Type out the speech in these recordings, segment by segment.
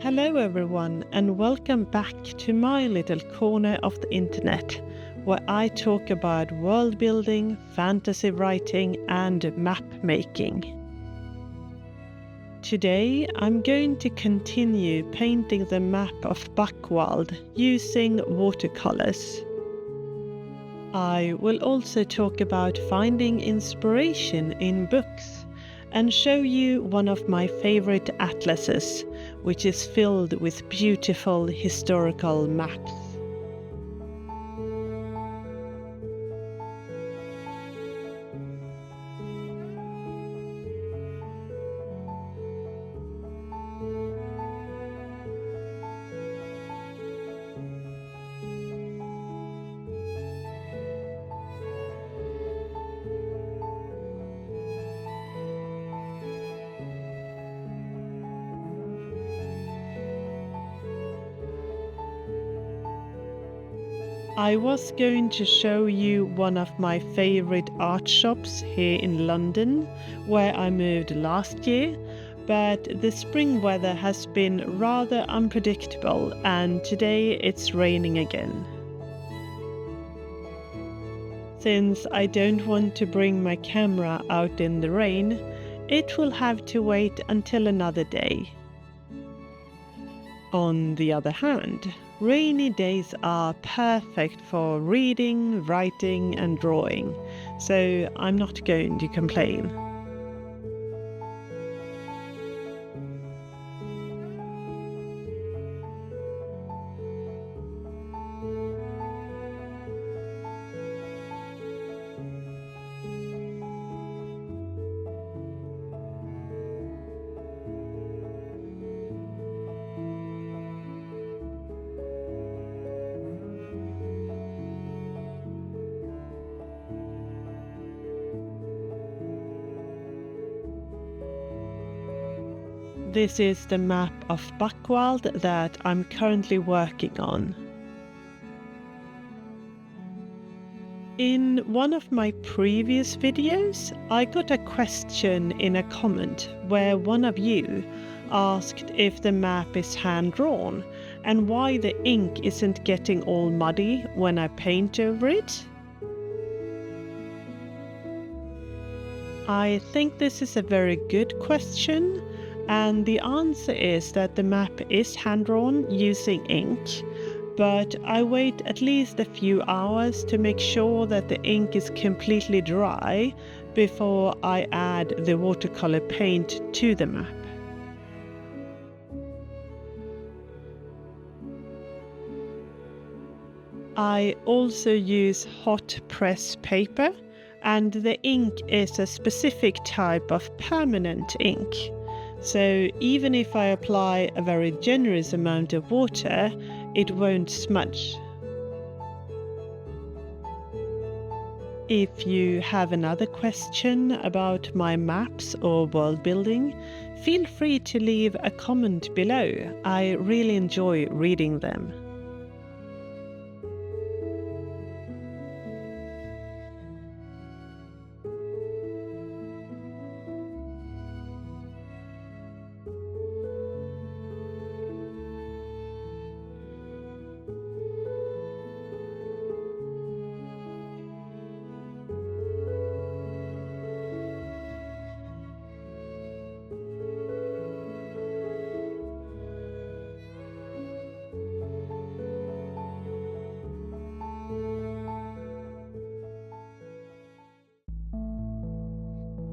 Hello everyone, and welcome back to my little corner of the internet, where I talk about world building, fantasy writing and map making. Today I'm going to continue painting the map of Buckwild using watercolors. I will also talk about finding inspiration in books and show you one of my favorite atlases, which is filled with beautiful historical maps. I was going to show you one of my favorite art shops here in London, where I moved last year, but the spring weather has been rather unpredictable and today it's raining again. Since I don't want to bring my camera out in the rain, it will have to wait until another day. On the other hand, rainy days are perfect for reading, writing and drawing, so I'm not going to complain. This is the map of Buckwild that I'm currently working on. In one of my previous videos, I got a question in a comment where one of you asked if the map is hand-drawn and why the ink isn't getting all muddy when I paint over it. I think this is a very good question. And the answer is that the map is hand-drawn using ink, but I wait at least a few hours to make sure that the ink is completely dry before I add the watercolor paint to the map. I also use hot press paper, and the ink is a specific type of permanent ink. So even if I apply a very generous amount of water, it won't smudge. If you have another question about my maps or world building, feel free to leave a comment below. I really enjoy reading them.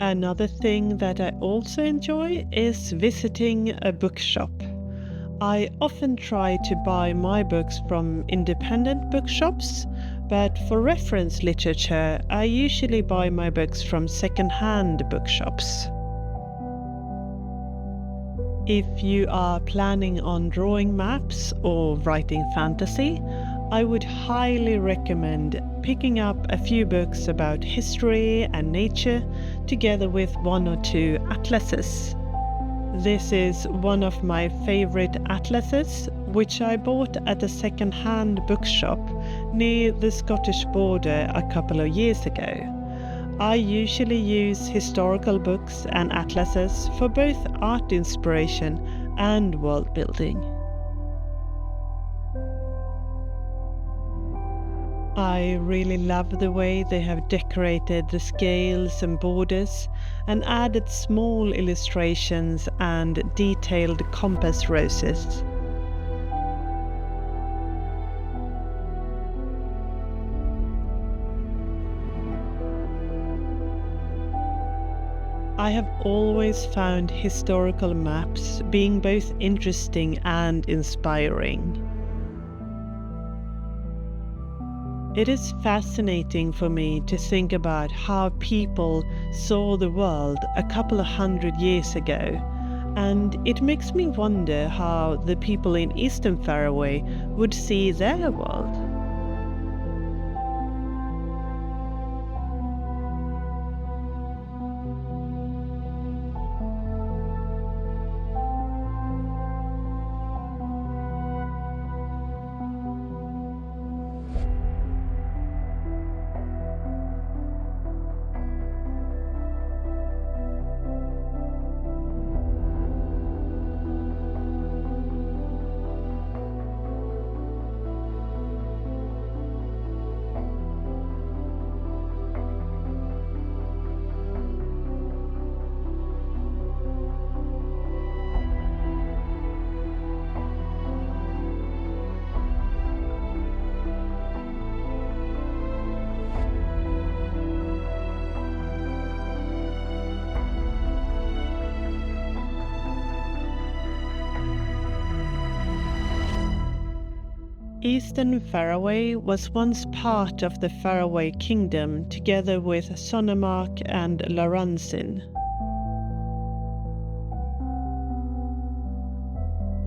Another thing that I also enjoy is visiting a bookshop. I often try to buy my books from independent bookshops, but for reference literature, I usually buy my books from second-hand bookshops. If you are planning on drawing maps or writing fantasy, I would highly recommend picking up a few books about history and nature together with one or two atlases. This is one of my favorite atlases, which I bought at a second-hand bookshop near the Scottish border a couple of years ago. I usually use historical books and atlases for both art inspiration and world building. I really love the way they have decorated the scales and borders and added small illustrations and detailed compass roses. I have always found historical maps being both interesting and inspiring. It is fascinating for me to think about how people saw the world a couple of 100 years ago, and it makes me wonder how the people in Eastern Farraway would see their world. Eastern Farraway was once part of the Farraway Kingdom together with Sonnemark and Laransin.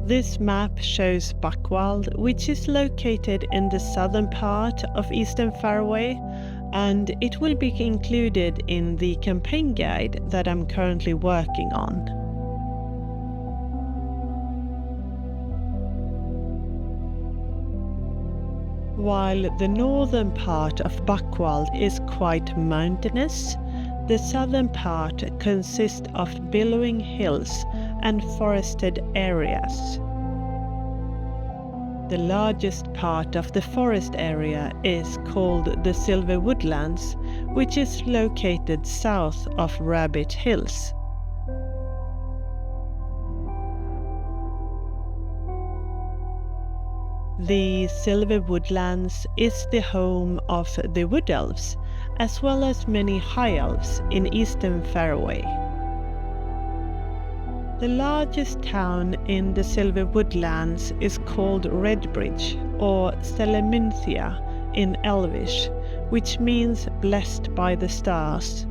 This map shows Buckwild, which is located in the southern part of Eastern Farraway, and it will be included in the campaign guide that I'm currently working on. While the northern part of Buckwild is quite mountainous, the southern part consists of billowing hills and forested areas. The largest part of the forest area is called the Silver Woodlands, which is located south of Rabbit Hills. The Silver Woodlands is the home of the Wood Elves, as well as many High Elves in Eastern Farraway. The largest town in the Silver Woodlands is called Redbridge, or Seleminthia in Elvish, which means blessed by the stars.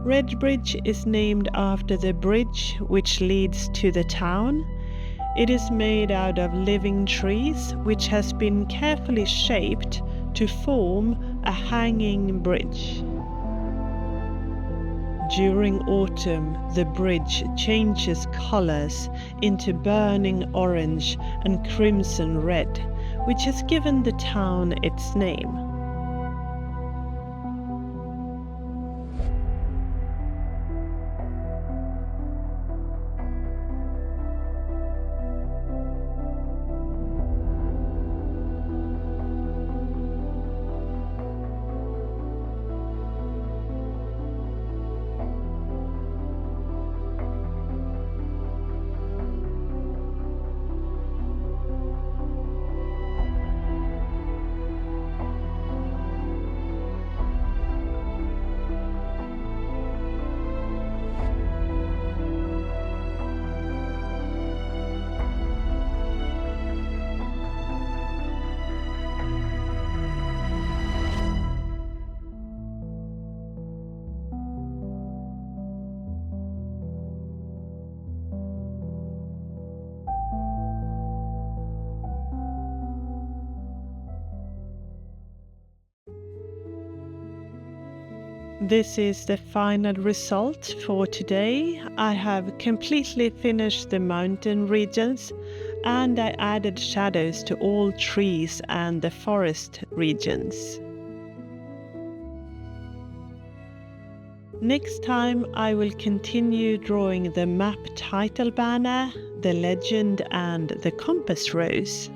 Redbridge is named after the bridge which leads to the town. It is made out of living trees which has been carefully shaped to form a hanging bridge. During autumn, the bridge changes colors into burning orange and crimson red, which has given the town its name. This is the final result for today. I have completely finished the mountain regions and I added shadows to all trees and the forest regions. Next time I will continue drawing the map title banner, the legend and the compass rose.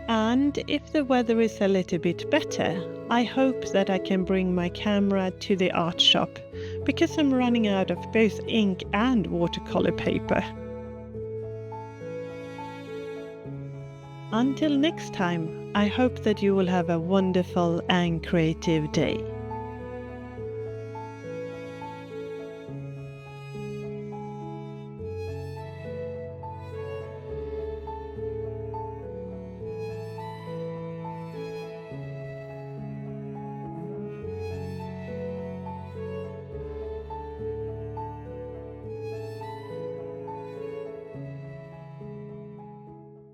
And if the weather is a little bit better, I hope that I can bring my camera to the art shop, because I'm running out of both ink and watercolor paper. Until next time, I hope that you will have a wonderful and creative day.